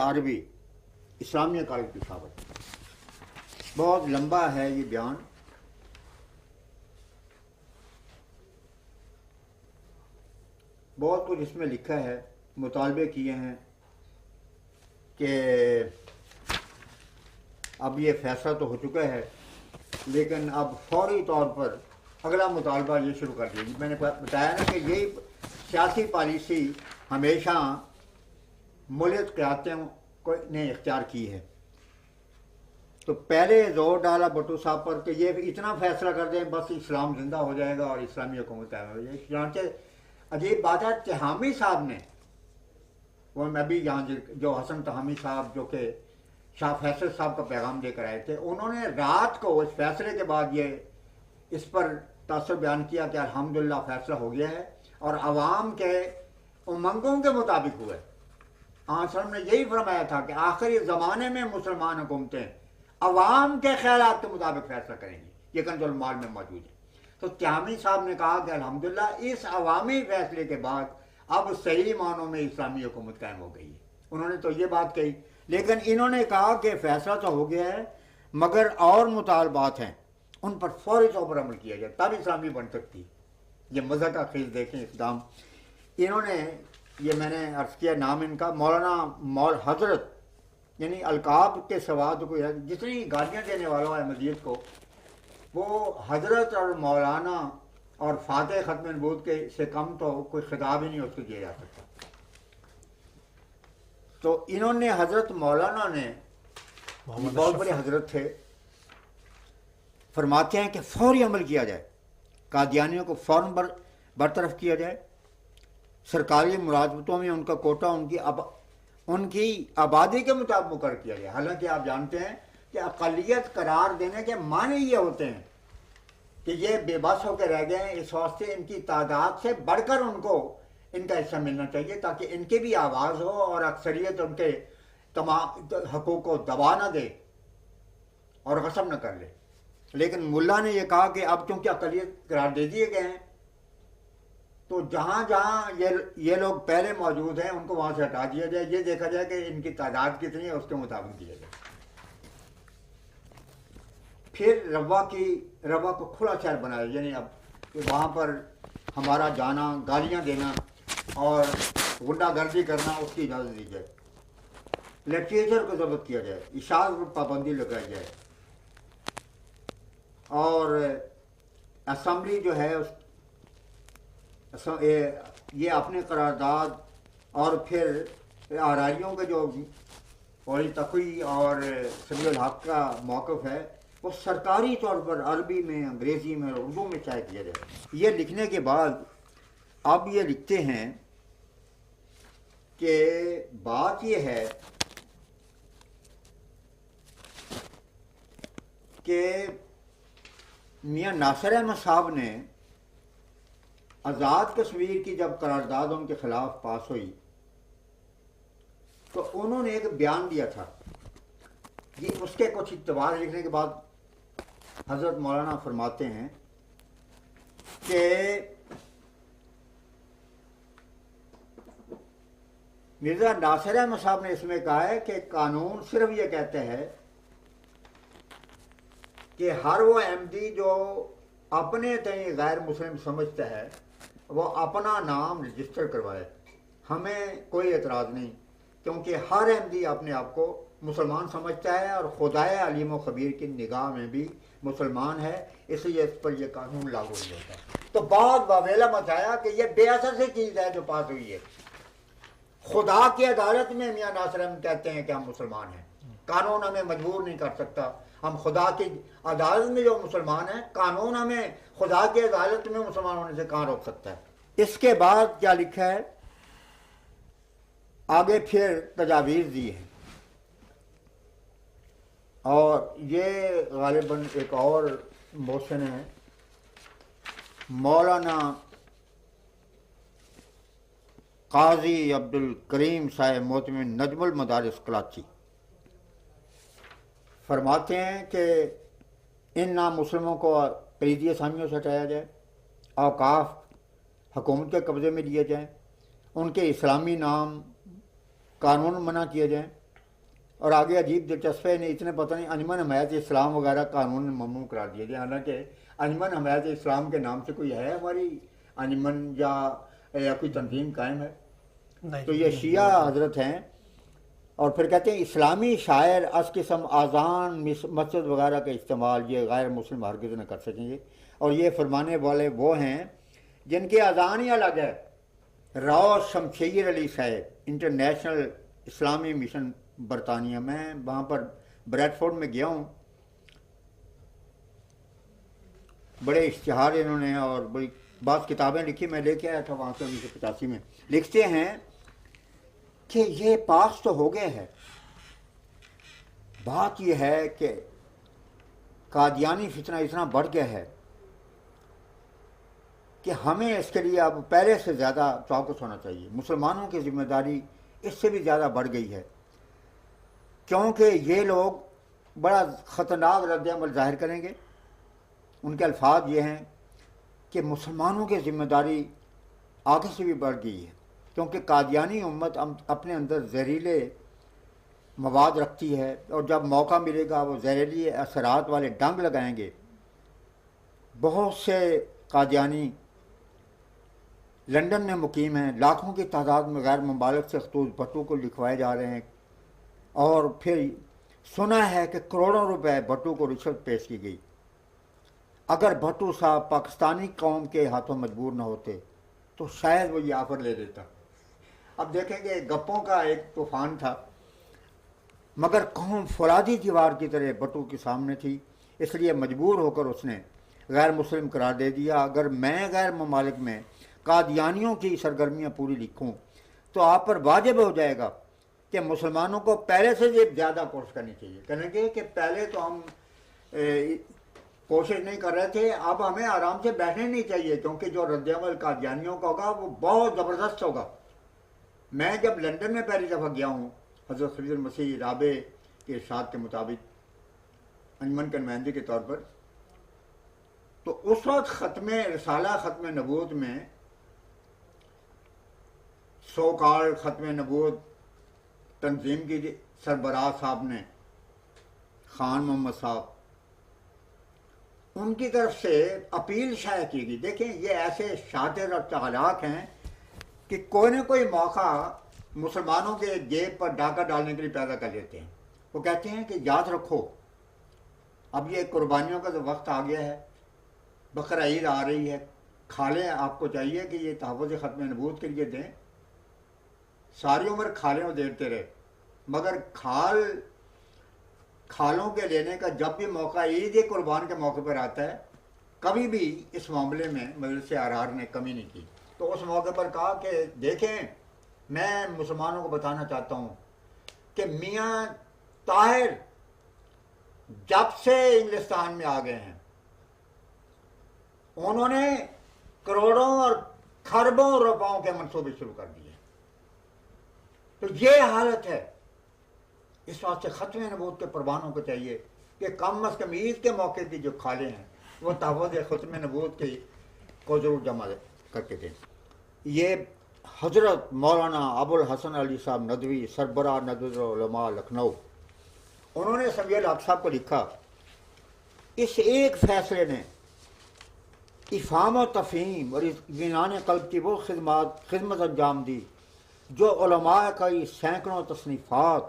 عربی اسلامیہ کالج پشاور. بہت لمبا ہے یہ بیان. بہت کچھ اس میں لکھا ہے, مطالبے کیے ہیں کہ اب یہ فیصلہ تو ہو چکا ہے, لیکن اب فوری طور پر اگلا مطالبہ یہ شروع کر دیا. میں نے بتایا نا کہ یہی سیاسی پالیسی ہمیشہ ملک قیادتیں نے اختیار کی ہے. تو پہلے زور ڈالا بھٹو صاحب پر کہ یہ اتنا فیصلہ کر دیں بس اسلام زندہ ہو جائے گا اور اسلامی حکومت قائم ہو جائے گی. چنانچہ عجیب بات ہے, تہامی صاحب نے, وہ میں بھی یہاں جو حسن تہامی صاحب جو کہ شاہ فیصل صاحب کا پیغام لے کر آئے تھے, انہوں نے رات کو اس فیصلے کے بعد یہ اس پر تاثر بیان کیا کہ الحمدللہ فیصلہ ہو گیا ہے اور عوام کے امنگوں کے مطابق ہوا ہے. آن صلی اللہ علیہ وسلم نے یہی فرمایا تھا کہ آخری زمانے میں مسلمان حکومتیں عوام کے خیالات کے مطابق فیصلہ کریں گی. یہ کنز المال میں موجود ہے. تو تہامی صاحب نے کہا کہ الحمدللہ اس عوامی فیصلے کے بعد اب صحیح معنوں میں اسلامی حکومت قائم ہو گئی ہے. انہوں نے تو یہ بات کہی, لیکن انہوں نے کہا کہ فیصلہ تو ہو گیا ہے مگر اور مطالبات ہیں, ان پر فوری طور پر عمل کیا جائے تب اسلامی بن سکتی. یہ مزہ کا خیز دیکھیں اقدام. انہوں نے, یہ میں نے عرض کیا نام ان کا, مولانا حضرت, یعنی القاب کے سوا تو کوئی جتنی گالیاں دینے والا ہے مزید کو, وہ حضرت اور مولانا اور فاتح ختم نبوت کے سے کم تو کوئی خطاب ہی نہیں اس کو دیا جا سکتا. تو انہوں نے حضرت مولانا نے, بہت بڑے حضرت تھے, فرماتے ہیں کہ فوری عمل کیا جائے, قادیانیوں کو فوراً برطرف کیا جائے, سرکاری ملازمتوں میں ان کا کوٹا ان کی آبادی کے مطابق مقرر کیا جائے. حالانکہ آپ جانتے ہیں کہ اقلیت قرار دینے کے معنی یہ ہوتے ہیں کہ یہ بے بس ہو کے رہ گئے ہیں, اس واسطے ان کی تعداد سے بڑھ کر ان کو ان کا حصہ ملنا چاہیے تاکہ ان کی بھی آواز ہو اور اکثریت ان کے تمام حقوق کو دبا نہ دے اور غصب نہ کر لے. لیکن ملا نے یہ کہا کہ اب چونکہ اقلیت قرار دے دیے گئے ہیں تو جہاں جہاں یہ لوگ پہلے موجود ہیں ان کو وہاں سے ہٹا دیا جائے, یہ دیکھا جائے کہ ان کی تعداد کتنی ہے اس کے مطابق دیا جائے. پھر روا کو کھلا شہر بنایا, یعنی اب وہاں پر ہمارا جانا, گالیاں دینا اور غنڈہ گردی کرنا اس کی اجازت دی جائے. لٹریچر کو ضبط کیا جائے, اشاعت پر پابندی لگائی جائے, اور اسمبلی جو ہے یہ اپنے قرارداد اور پھر آرائیوں کے جو فوری تقوی اور سمیع الحق کا موقف ہے وہ سرکاری طور پر عربی میں, انگریزی میں اور اردو میں شائع کیا جائے. یہ لکھنے کے بعد اب یہ لکھتے ہیں کہ بات یہ ہے کہ میاں ناصر احمد صاحب نے آزاد کشمیر کی جب قرارداد ان کے خلاف پاس ہوئی تو انہوں نے ایک بیان دیا تھا. یہ اس کے کچھ اقتباس لکھنے کے بعد حضرت مولانا فرماتے ہیں کہ مرزا ناصر احمد صاحب نے اس میں کہا ہے کہ قانون صرف یہ کہتے ہیں کہ ہر وہ احمدی جو اپنے تئیں غیر مسلم سمجھتا ہے وہ اپنا نام رجسٹر کروائے. ہمیں کوئی اعتراض نہیں کیونکہ ہر احمدی اپنے آپ کو مسلمان سمجھتا ہے اور خدائے علیم و خبیر کی نگاہ میں بھی مسلمان ہے, اس لیے اس پر یہ قانون لاگو نہیں ہوتا. تو بہت واویلا مچایا کہ یہ بے اثر سی چیز ہے جو پاس ہوئی ہے. خدا کی عدالت میں میاں ناصر احمد کہتے ہیں کہ ہم مسلمان ہیں, قانون ہمیں مجبور نہیں کر سکتا. ہم خدا کی عدالت میں جو مسلمان ہیں, قانون ہمیں خدا کی عدالت میں مسلمان ہونے سے کہاں روک سکتا ہے. اس کے بعد کیا لکھا ہے آگے, پھر تجاویز دی ہے, اور یہ غالباً ایک اور موشن ہے مولانا قاضی عبد الکریم صاحب محتمم نجم المدارس کراچی. فرماتے ہیں کہ ان نامسلموں کو کلیدی اسامیوں سے ہٹایا جائے, اوقاف حکومت کے قبضے میں لیے جائیں, ان کے اسلامی نام قانون منع کیے جائیں، اور آگے عجیب دلچسپ ہے، اتنے پتہ نہیں انجمن حمایت اسلام وغیرہ قانون ممنوع قرار دیے جائیں، حالانکہ انجمن حمایت اسلام کے نام سے کوئی ہے ہماری انجمن یا کوئی تنظیم قائم ہے؟ تو یہ شیعہ حضرت ہیں، اور پھر کہتے ہیں اسلامی شاعر اس قسم آذان مسجد وغیرہ کا استعمال یہ غیر مسلم ہرگز نہ کر سکیں گے، اور یہ فرمانے والے وہ ہیں جن کی اذان ہی الگ ہے۔ راؤ شمشیر علی صاحب، انٹرنیشنل اسلامی مشن برطانیہ، میں وہاں پر بریڈ فورڈ میں گیا ہوں، بڑے اشتہار انہوں نے اور بڑی بعض کتابیں لکھی، میں لے کے آیا تھا وہاں سے 1985 میں۔ لکھتے ہیں کہ یہ پاس تو ہو گئے ہے، بات یہ ہے کہ قادیانی فتنہ اتنا بڑھ گیا ہے کہ ہمیں اس کے لیے اب پہلے سے زیادہ چوکس ہونا چاہیے۔ مسلمانوں کی ذمہ داری اس سے بھی زیادہ بڑھ گئی ہے، کیونکہ یہ لوگ بڑا خطرناک رد عمل ظاہر کریں گے۔ ان کے الفاظ یہ ہیں کہ مسلمانوں کی ذمہ داری آگے سے بھی بڑھ گئی ہے، کیونکہ قادیانی امت اپنے اندر زہریلے مواد رکھتی ہے، اور جب موقع ملے گا وہ زہریلی اثرات والے ڈنگ لگائیں گے۔ بہت سے قادیانی لندن میں مقیم ہیں، لاکھوں کی تعداد میں غیر ممالک سے خطوط بھٹو کو لکھوائے جا رہے ہیں، اور پھر سنا ہے کہ کروڑوں روپے بھٹو کو رشوت پیش کی گئی۔ اگر بھٹو صاحب پاکستانی قوم کے ہاتھوں مجبور نہ ہوتے تو شاید وہ یہ آفر لے لیتا۔ اب دیکھیں گے گپوں کا ایک طوفان تھا، مگر قوم فولادی دیوار کی طرح بھٹو کے سامنے تھی، اس لیے مجبور ہو کر اس نے غیر مسلم قرار دے دیا۔ اگر میں غیر ممالک میں قادیانیوں کی سرگرمیاں پوری لکھوں تو آپ پر واجب ہو جائے گا کہ مسلمانوں کو پہلے سے یہ زیادہ کوشش کرنی چاہیے۔ کہیں گے کہ پہلے تو ہم کوشش نہیں کر رہے تھے، اب ہمیں آرام سے بیٹھنے نہیں چاہیے، کیونکہ جو رد عمل قادیانیوں کا ہوگا وہ بہت زبردست ہوگا۔ میں جب لندن میں پہلی دفعہ گیا ہوں حضرت خلیل المسیح رابع کے ارشاد کے مطابق انجمن کے نمائندے کے طور پر، تو اس وقت ختم رسالہ ختم نبوت میں سو کال ختم نبوت تنظیم کی سربراہ صاحب نے، خان محمد صاحب، ان کی طرف سے اپیل شائع کی گئی۔ دیکھیں یہ ایسے شاطر اور چالاک ہیں کہ کوئی نہ کوئی موقع مسلمانوں کے جیب پر ڈاکہ ڈالنے کے لیے پیدا کر لیتے ہیں۔ وہ کہتے ہیں کہ یاد رکھو اب یہ قربانیوں کا تو وقت آ گیا ہے، بقرہ عید آ رہی ہے، کھالیں آپ کو چاہیے کہ یہ تحفظ ختم نبوت کے لیے دیں۔ ساری عمر کھالیں وہ دیتے رہے، مگر کھالوں کے لینے کا جب بھی موقع عید قربان کے موقع پر آتا ہے، کبھی بھی اس معاملے میں مجلس احرار نے کمی نہیں کی۔ تو اس موقع پر کہا کہ دیکھیں میں مسلمانوں کو بتانا چاہتا ہوں کہ میاں طاہر جب سے انگلستان میں آ گئے ہیں انہوں نے کروڑوں اور خربوں روپوں کے منصوبے شروع کر دیے۔ تو یہ حالت ہے، اس واسطے ختم نبوت کے پروانوں کو چاہیے کہ کم از کم عید کے موقع کی جو کھالیں ہیں وہ تحفظ ختم نبوت کی کو ضرور جمع کر کے دیں۔ یہ حضرت مولانا ابو الحسن علی صاحب ندوی سربراہ ندوۃ العلماء لکھنؤ، انہوں نے سمیع الحق صاحب کو لکھا، اس ایک فیصلے نے افہام و تفہیم اور اطمینان قلب کی وہ خدمت انجام دی جو علماء کا سینکڑوں تصنیفات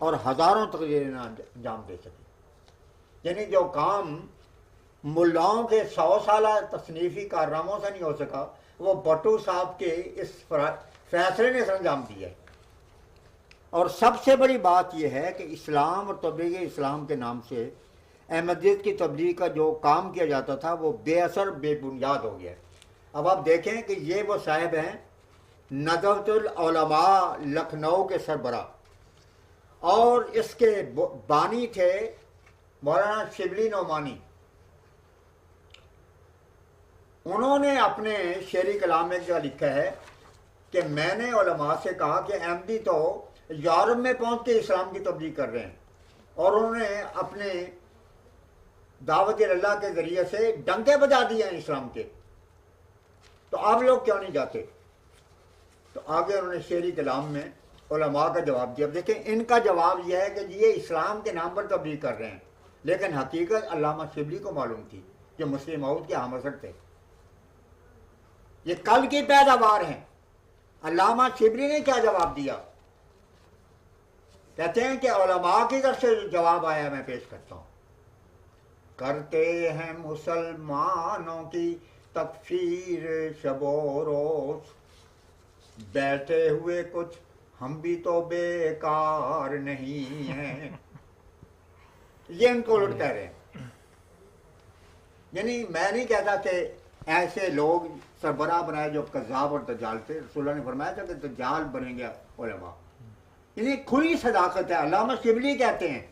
اور ہزاروں تقریریں انجام دے سکے۔ یعنی جو کام ملاؤں کے 100 سالہ تصنیفی کارناموں سے نہیں ہو سکا، وہ بھٹو صاحب کے اس فیصلے نے انجام دیا ہے۔ اور سب سے بڑی بات یہ ہے کہ اسلام اور تبلیغ اسلام کے نام سے احمدیت کی تبلیغ کا جو کام کیا جاتا تھا وہ بے اثر بے بنیاد ہو گیا ہے۔ اب آپ دیکھیں کہ یہ وہ صاحب ہیں ندوۃ العلماء لکھنؤ کے سربراہ، اور اس کے بانی تھے مولانا شبلی نعمانی۔ انہوں نے اپنے شعری کلام میں کیا لکھا ہے کہ میں نے علماء سے کہا کہ احمدی تو یورپ میں پہنچ کے اسلام کی تبلیغ کر رہے ہیں، اور انہوں نے اپنے دعوت اللہ کے ذریعے سے ڈنکے بجا دیے ہیں اسلام کے، تو آپ لوگ کیوں نہیں جاتے؟ تو آگے انہوں نے شعری کلام میں علماء کا جواب دیا. اب دیکھیں ان کا جواب یہ ہے کہ یہ اسلام کے نام پر تبلیغ کر رہے ہیں، لیکن حقیقت علامہ شبلی کو معلوم تھی جو مسلم موعود کے ہم اثر تھے. یہ کل کی پیداوار ہیں. علامہ شبلی نے کیا جواب دیا؟ کہتے ہیں کہ علماء کی طرف سے جواب آیا، میں پیش کرتا ہوں. کرتے ہیں مسلمانوں کی تکفیر شب و روز، بیٹھے ہوئے کچھ ہم بھی تو بیکار نہیں ہیں. یہ ان کو الٹ کہہ رہے ہیں. یعنی میں نہیں کہتا کہ ایسے لوگ سربراہ بنائے جو کذاب اور دجال تھے. رسول اللہ نے فرمایا تھا کہ دجال بنیں گے علماء. یعنی کھلی صداقت ہے. علامہ شبلی کہتے ہیں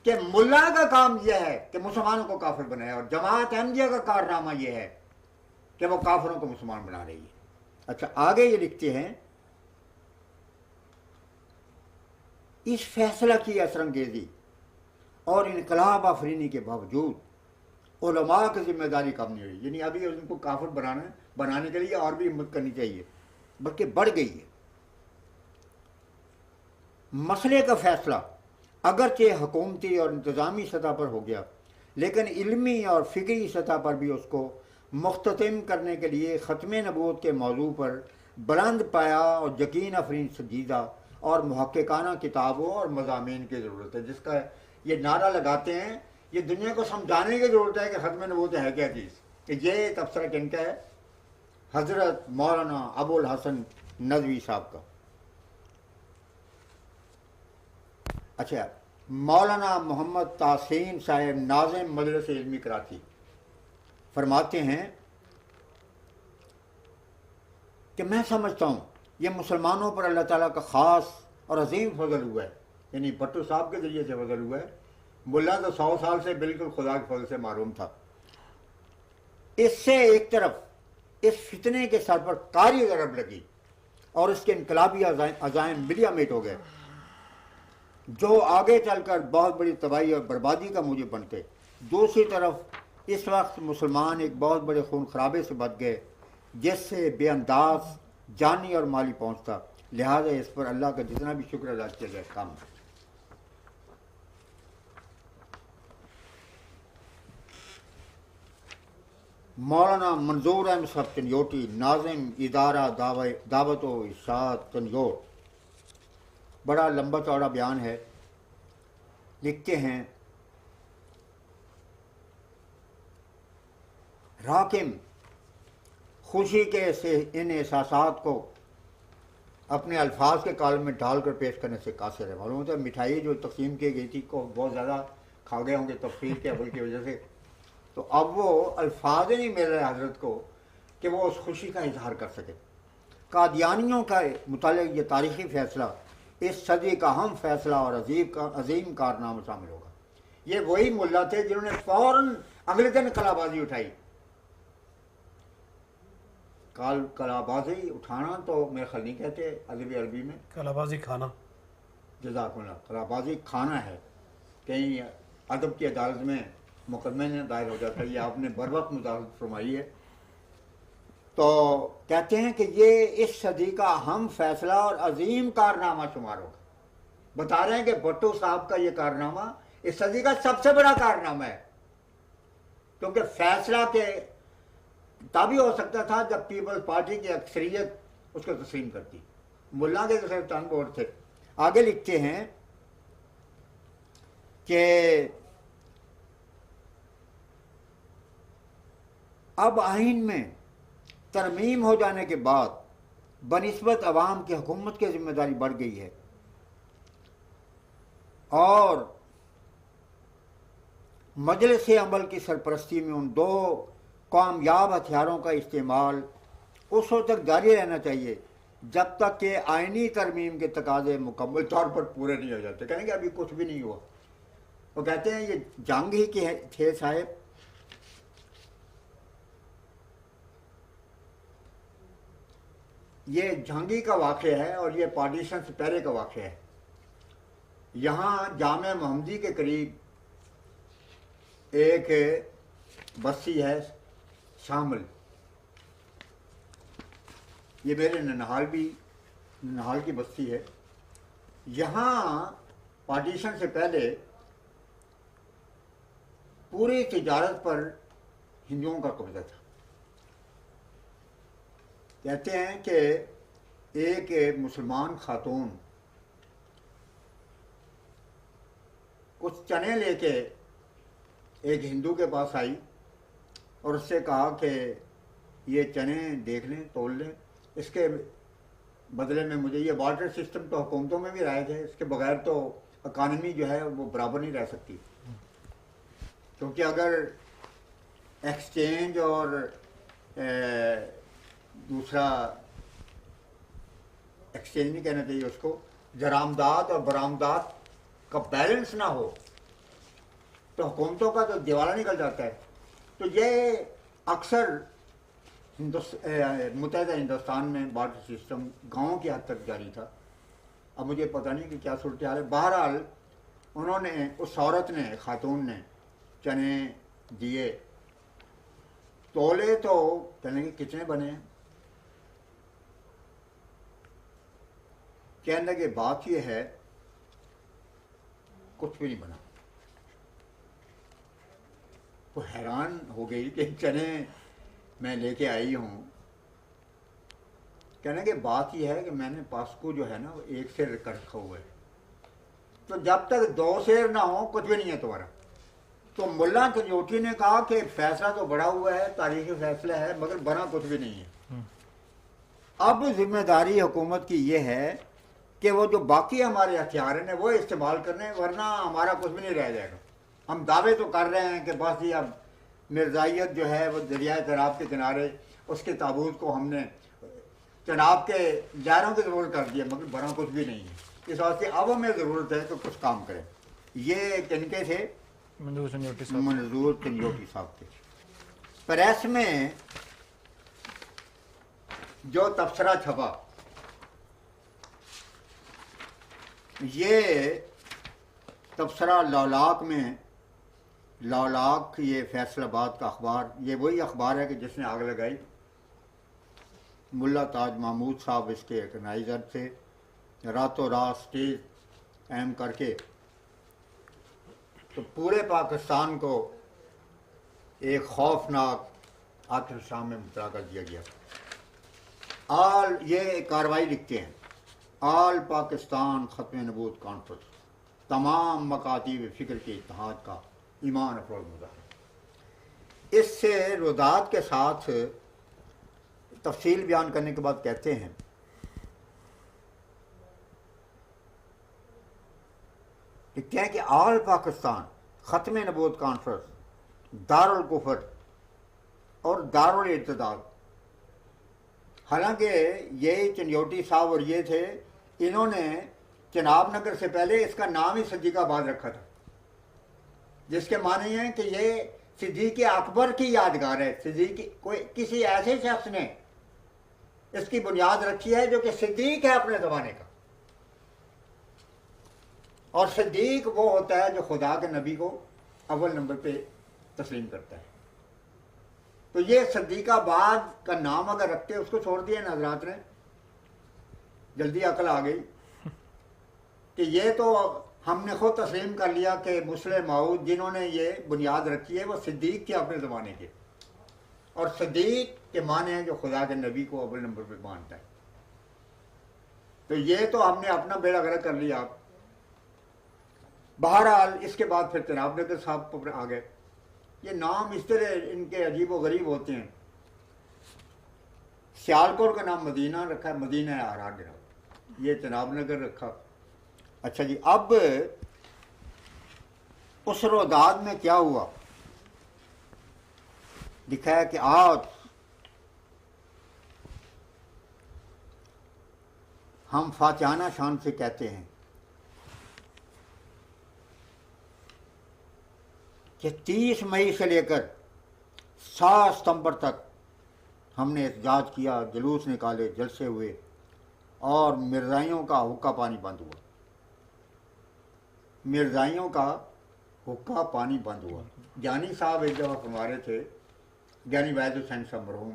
کہ ملا کا کام یہ ہے کہ مسلمانوں کو کافر بنائے، اور جماعت احمدیہ کا کارنامہ یہ ہے کہ وہ کافروں کو مسلمان بنا رہی ہے. اچھا آگے یہ لکھتے ہیں، اس فیصلہ کی اثر انگیزی اور انقلاب آفرینی کے باوجود علماء کی ذمہ داری کم نہیں ہوئی. یعنی ابھی ان کو کافر بنانے کے لیے اور بھی ہمت کرنی چاہیے، بلکہ بڑھ گئی ہے. مسئلے کا فیصلہ اگرچہ حکومتی اور انتظامی سطح پر ہو گیا، لیکن علمی اور فکری سطح پر بھی اس کو مختتم کرنے کے لیے ختم نبوت کے موضوع پر بلند پایا اور یقین افرین سنجیدہ اور محققانہ کتابوں اور مضامین کی ضرورت ہے. جس کا یہ نعرہ لگاتے ہیں، یہ دنیا کو سمجھانے کی ضرورت ہے کہ ختم نبوت ہے کیا چیز. کہ یہ تبصرہ کن کا ہے؟ حضرت مولانا ابو الحسن ندوی صاحب کا. اچھا مولانا محمد تحسین صاحب ناظم مجلس علمی کراچی فرماتے ہیں کہ میں سمجھتا ہوں یہ مسلمانوں پر اللہ تعالیٰ کا خاص اور عظیم فضل ہوا ہے. یعنی بھٹو صاحب کے ذریعے سے فضل ہوا ہے. ملا تو 100 سال سے بالکل خدا کے فضل سے محروم تھا. اس سے ایک طرف اس فتنے کے سر پر کاری ضرب لگی اور اس کے انقلابی عزائم ملیا میٹ ہو گئے، جو آگے چل کر بہت بڑی تباہی اور بربادی کا موجب بنتے. دوسری طرف اس وقت مسلمان ایک بہت بڑے خون خرابے سے بچ گئے جس سے بے انداز جانی اور مالی پہنچتا. لہذا اس پر اللہ کا جتنا بھی شکر ادا کیا جائے کم ہے. مولانا منظور احمد صاحب تنیوٹی ناظم ادارہ دعوت و ارشاد تنیوٹ، بڑا لمبا چوڑا بیان ہے. لکھتے ہیں، راکم خوشی کے ان احساسات کو اپنے الفاظ کے کالم میں ڈال کر پیش کرنے سے قاصر ہے. معلوم ہوتا ہے مٹھائی جو تقسیم کی گئی تھی کو بہت زیادہ کھا گئے ہوں گے تفصیل کے عمل کی وجہ سے، تو اب وہ الفاظ ہی نہیں مل رہے حضرت کو کہ وہ اس خوشی کا اظہار کر سکے. قادیانیوں کا متعلق یہ تاریخی فیصلہ اس صدی کا اہم فیصلہ اور عظیم کارنامہ شامل ہوگا. یہ وہی ملا تھے جنہوں نے فوراً اگلے دن کلابازی اٹھائی. کلابازی اٹھانا تو میرے خیال نہیں کہتے ادبی عربی میں، کلابازی کھانا. جزاک اللہ. کلابازی کھانا ہے. کہیں ادب کی عدالت میں مقدمے میں دائر ہو جاتا ہے. یہ آپ نے بر وقت مداخلت فرمائی ہے. تو کہتے ہیں کہ یہ اس صدی کا اہم فیصلہ اور عظیم کارنامہ شمار ہوگا. بتا رہے ہیں کہ بھٹو صاحب کا یہ کارنامہ اس صدی کا سب سے بڑا کارنامہ ہے، کیونکہ فیصلہ کے تابع ہو سکتا تھا جب پیپلز پارٹی کی اکثریت اس کو تسلیم کرتی. ملا کے تو صرف چند ووٹ تھے. آگے لکھتے ہیں کہ اب آئین میں ترمیم ہو جانے کے بعد بنسبت عوام کی حکومت کی ذمہ داری بڑھ گئی ہے، اور مجلس عمل کی سرپرستی میں ان 2 کامیاب ہتھیاروں کا استعمال اس وقت تک جاری رہنا چاہیے جب تک کہ آئینی ترمیم کے تقاضے مکمل طور پر پورے نہیں ہو جاتے. کہیں گے ابھی کچھ بھی نہیں ہوا. وہ کہتے ہیں یہ جنگ ہی کے تھے صاحب. یہ جھانگی کا واقعہ ہے اور یہ پارٹیشن سے پہلے کا واقعہ ہے. یہاں جامع محمدی کے قریب ایک بستی ہے شامل. یہ میرے ننہال بھی نہال کی بستی ہے، یہاں پارٹیشن سے پہلے پوری تجارت پر ہندوؤں کا قبضہ تھا. کہتے ہیں کہ ایک مسلمان خاتون کچھ چنے لے کے ایک ہندو کے پاس آئی اور اس سے کہا کہ یہ چنے دیکھ لیں، تول لیں، اس کے بدلے میں مجھے یہ واٹر سسٹم تو حکومتوں میں بھی رائج ہے، اس کے بغیر تو اکانومی جو ہے وہ برابر نہیں رہ سکتی، کیونکہ اگر ایکسچینج اور دوسرا ایکسچینج نہیں کہنا چاہیے اس کو، درآمدات اور برآمدات کا بیلنس نہ ہو تو حکومتوں کا تو دیوالا نکل جاتا ہے. تو یہ اکثر متحدہ ہندوستان میں واٹر سسٹم گاؤں کی حد تک جاری تھا. اب مجھے پتہ نہیں کہ کیا صورتحال ہے. بہرحال انہوں نے، اس عورت نے، خاتون نے چنے دیے، تولے تو کہنے کے کتنے بنے ہیں؟ کہنے لگے بات یہ ہے کچھ بھی نہیں بنا. وہ حیران ہو گئی کہ چنے میں لے کے آئی ہوں. کہنے کہ بات یہ ہے کہ میں نے پاسکو جو ہے نا وہ ایک سیر کر رکھا ہوا ہے، تو جب تک 2 سیر نہ ہو کچھ بھی نہیں ہے تمہارا. تو ملا کنجوٹی نے کہا کہ فیصلہ تو بڑا ہوا ہے، تاریخی فیصلہ ہے، مگر بنا کچھ بھی نہیں ہے. اب ذمہ داری حکومت کی یہ ہے کہ وہ جو باقی ہمارے ہتھیار ہیں وہ استعمال کرنے، ورنہ ہمارا کچھ بھی نہیں رہ جائے گا. ہم دعوے تو کر رہے ہیں کہ بس یہ اب مرزائیت جو ہے وہ دریائے چناب کے کنارے، اس کے تابوت کو ہم نے چناب کے لہروں کی ضرورت کر دیا، مگر بنا کچھ بھی نہیں ہے. اس واسطے اب ہمیں ضرورت ہے کہ کچھ کام کریں. یہ کنکے تھے؟ منظور چنجوٹی صاحب. منظور چنجوٹی صاحب تھے. پریس میں جو تبصرہ چھپا، یہ تبصرہ لولاک میں، لولاک یہ فیصل آباد کا اخبار، یہ وہی اخبار ہے کہ جس نے آگ لگائی. ملا تاج محمود صاحب اس کے آرگنائزر تھے. راتوں رات سٹیج قائم کر کے تو پورے پاکستان کو ایک خوفناک آتش شام میں مبتلا کر دیا گیا. یہ کارروائی لکھتے ہیں، آل پاکستان ختم نبوت کانفرنس، تمام مکاتیب فکر کے اتحاد کا ایمان افروز مظاہرہ. اس سے روداد کے ساتھ تفصیل بیان کرنے کے بعد کہتے ہیں کہ آل پاکستان ختم نبوت کانفرنس دارالکفر اور دارالارتداد. حالانکہ یہ چنجوٹی صاحب اور یہ تھے، انہوں نے چناب نگر سے پہلے اس کا نام ہی صدیق آباد رکھا تھا، جس کے معنی ہیں کہ یہ صدیق اکبر کی یادگار ہے. کسی ایسے شخص نے اس کی بنیاد رکھی ہے جو کہ صدیق ہے اپنے زمانے کا. اور صدیق وہ ہوتا ہے جو خدا کے نبی کو اول نمبر پہ تسلیم کرتا ہے. تو یہ صدیق آباد کا نام اگر رکھتے، اس کو چھوڑ دیا حضرات نے، جلدی عقل آ گئی کہ یہ تو ہم نے خود تسلیم کر لیا کہ مسلم ماؤد جنہوں نے یہ بنیاد رکھی ہے وہ صدیق تھے اپنے زمانے کے، اور صدیق کے معنی ہیں جو خدا کے نبی کو اول نمبر پہ مانتا ہے. تو یہ تو ہم نے اپنا بیڑا غرق کر لیا. بہرحال اس کے بعد پھر چناب نگر صاحب پر آ گئے. یہ نام اس طرح ان کے عجیب و غریب ہوتے ہیں. سیالکوٹ کا نام مدینہ رکھا ہے، مدینہ آراد، یہ چناب نگر رکھا. اچھا جی، اب اس روداد میں کیا ہوا لکھا ہے کہ آج ہم فاتحانہ شان سے کہتے ہیں کہ 30 مئی سے لے کر 7 ستمبر تک ہم نے احتجاج کیا، جلوس نکالے، جلسے ہوئے، اور مرزائیوں کا حقہ پانی بند ہوا. مرزائیوں کا حقہ پانی بند ہوا. جانی صاحب ایک دفعہ ہمارے تھے، جانی واحد حسین صاحب مرحوم.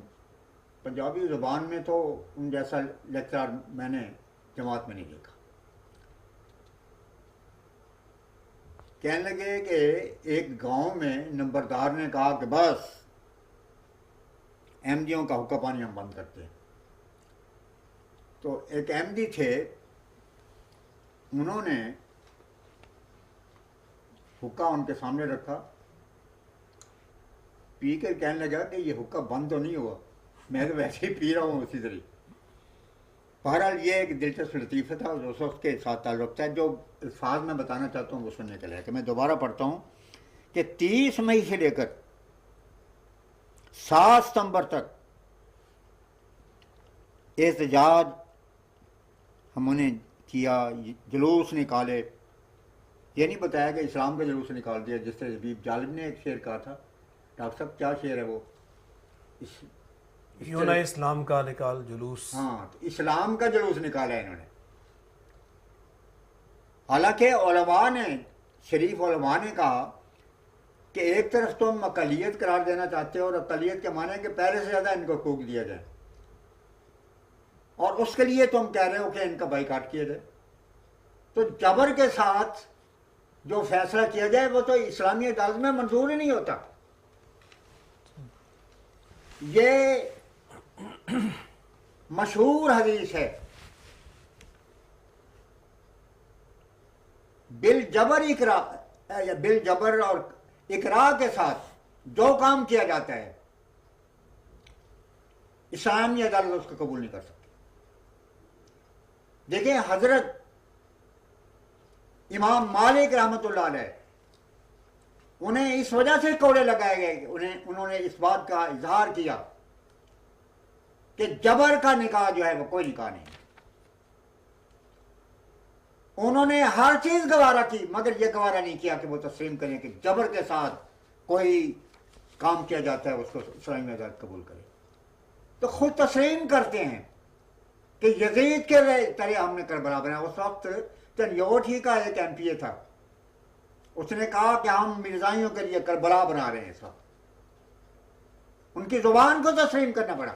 پنجابی زبان میں تو ان جیسا لیکچرر میں نے جماعت میں نہیں دیکھا. کہنے لگے کہ ایک گاؤں میں نمبردار نے کہا کہ بس احمدیوں کا حقہ پانی ہم بند کرتے ہیں. تو ایک احمدی تھے, انہوں نے حقہ ان کے سامنے رکھا, پی کر کہنے لگا کہ یہ حقہ بند تو نہیں ہوا, میں تو ویسے ہی پی رہا ہوں اسی طرح. بہرحال یہ ایک دلچسپ لطیفہ تھا جو اس وقت کے ساتھ تعلق ہے. جو الفاظ میں بتانا چاہتا ہوں وہ سننے کے لیے کہ میں دوبارہ پڑھتا ہوں کہ 30 مئی سے لے کر 7 ستمبر تک احتجاج ہم نے کیا, جلوس نکالے. یہ نہیں بتایا کہ اسلام کا جلوس نکال دیا, جس طرح حبیب جالب نے ایک شعر کہا تھا. ڈاکٹر صاحب کیا شعر ہے وہ؟ یوں نہ اسلام کا نکال جلوس. ہاں, تو اسلام کا جلوس نکالا انہوں نے. حالانکہ علماء نے, شریف علماء نے کہا کہ ایک طرف تم اقلیت قرار دینا چاہتے ہو, اور اقلیت کے معنی ہے کہ پہلے سے زیادہ ان کو حقوق دیا جائے, اور اس کے لیے تم کہہ رہے ہو کہ ان کا بائیکاٹ کیا جائے. تو جبر کے ساتھ جو فیصلہ کیا جائے وہ تو اسلامی عدالت میں منظور ہی نہیں ہوتا. یہ مشہور حدیث ہے, بالجبر اقرا یا بالجبر اور اقرا کے ساتھ جو کام کیا جاتا ہے اسلامی عدالت اس کو قبول نہیں کر سکتی. دیکھیں حضرت امام مالک رحمۃ اللہ علیہ, انہیں اس وجہ سے کوڑے لگائے گئے کہ انہوں نے اس بات کا اظہار کیا کہ جبر کا نکاح جو ہے وہ کوئی نکاح نہیں. انہوں نے ہر چیز گوارا کی, مگر یہ گوارا نہیں کیا کہ وہ تسلیم کریں کہ جبر کے ساتھ کوئی کام کیا جاتا ہے اس کو اسلامی عدالت قبول کرے. تو خود تسلیم کرتے ہیں کہ یزید کے طرح ہم نے کربلا بنایا. اس وقت تنیوٹ ہی کا ایک ایم پی اے تھا, اس نے کہا کہ ہم مرزائیوں کے لیے کربلا بنا رہے ہیں. اس وقت ان کی زبان کو تسلیم کرنا پڑا.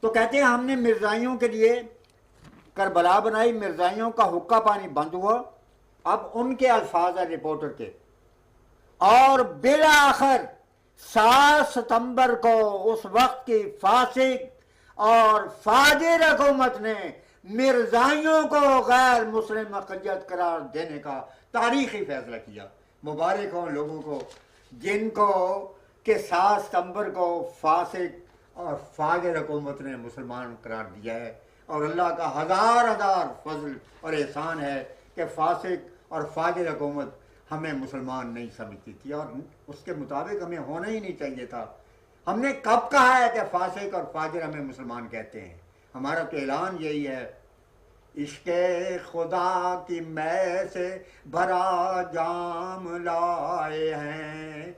تو کہتے ہیں ہم نے مرزائیوں کے لیے کربلا بنائی, مرزائیوں کا حقہ پانی بند ہوا. اب ان کے الفاظ ہیں رپورٹر کے, اور بالآخر 7 ستمبر کو اس وقت کی فاسق اور فاجر حکومت نے مرزائیوں کو غیر مسلم اقلیت قرار دینے کا تاریخی فیصلہ کیا. مبارک ہوں لوگوں کو جن کو کہ 7 ستمبر کو فاسق اور فاجر حکومت نے مسلمان قرار دیا ہے. اور اللہ کا ہزار فضل اور احسان ہے کہ فاسق اور فاجر حکومت ہمیں مسلمان نہیں سمجھتی تھی, اور اس کے مطابق ہمیں ہونا ہی نہیں چاہیے تھا. ہم نے کب کہا ہے کہ فاسق اور فاجر ہمیں مسلمان کہتے ہیں؟ ہمارا تو اعلان یہی ہے, عشق خدا کی میں سے بھرا جام لائے ہیں,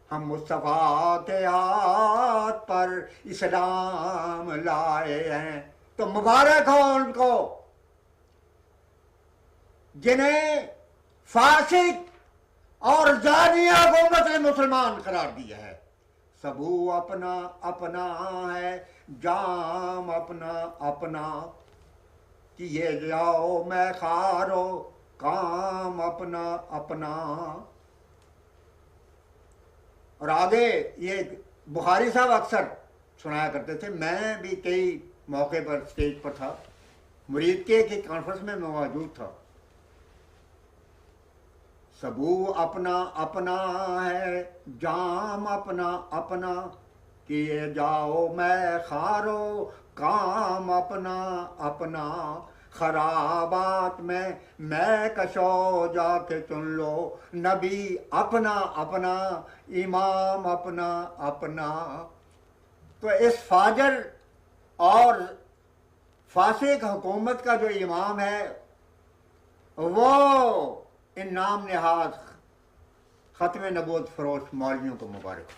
ہم مصطفیٰ کے ہاتھ پر اسلام لائے ہیں. تو مبارک ہو ان کو جنہیں فاسق اور زانی حکومت نے مسلمان قرار دیا ہے. سبو اپنا اپنا ہے, جام اپنا اپنا, کیے جاؤ میں خارو کام اپنا اپنا. اور آگے یہ بخاری صاحب اکثر سنایا کرتے تھے, میں بھی کئی موقع پر اسٹیج پر تھا, مرید کے ایک کانفرنس میں موجود تھا. سبو اپنا اپنا ہے, جام اپنا اپنا, کیے جاؤ میں خارو کام اپنا اپنا. خرابات میں کشو جا کے چن لو, نبی اپنا اپنا, امام اپنا اپنا. تو اس فاجر اور فاسق حکومت کا جو امام ہے وہ ان نام نہاد ختم نبوت فروش مولویوں کو مبارک.